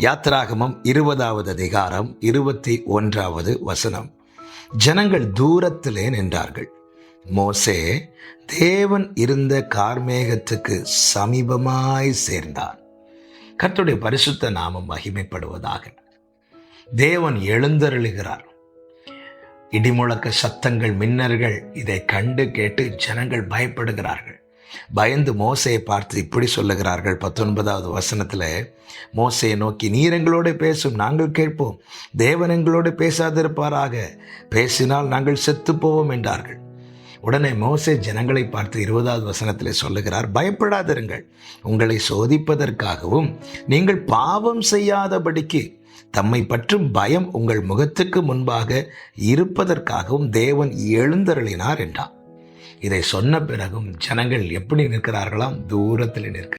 யாத்திராகமம் 20வது அதிகாரம் 21வது வசனம். ஜனங்கள் தூரத்திலே நின்றார்கள். மோசே தேவன் இருந்த கார்மேகத்துக்கு சமீபமாய் சேர்ந்தான். கர்த்தருடைய பரிசுத்த நாமம் மகிமைப்படுவதாக. தேவன் எழுந்தருளுகிறார். இடிமுழக்க சத்தங்கள், மின்னர்கள் இதை கண்டு கேட்டு ஜனங்கள் பயப்படுகிறார்கள். பயந்து மோசையை பார்த்து இப்படி சொல்லுகிறார்கள். 19வது வசனத்தில் மோசையை நோக்கி, நீர் எங்களோடு பேசும், நாங்கள் கேட்போம். தேவன் எங்களோடு பேசாதிருப்பாராக, பேசினால் நாங்கள் செத்து போவோம் என்றார்கள். உடனே மோசே ஜனங்களை பார்த்து 20வது வசனத்தில் சொல்லுகிறார், பயப்படாதிருங்கள். உங்களை சோதிப்பதற்காகவும் நீங்கள் பாவம் செய்யாதபடிக்கு தம்மை பற்றும் பயம் உங்கள் முகத்துக்கு முன்பாக இருப்பதற்காகவும் தேவன் எழுந்தருளினார் என்றார். இதை சொன்ன பிறகும் ஜனங்கள் எப்படி நிற்கிறார்களாம்? தூரத்தில் நிற்க.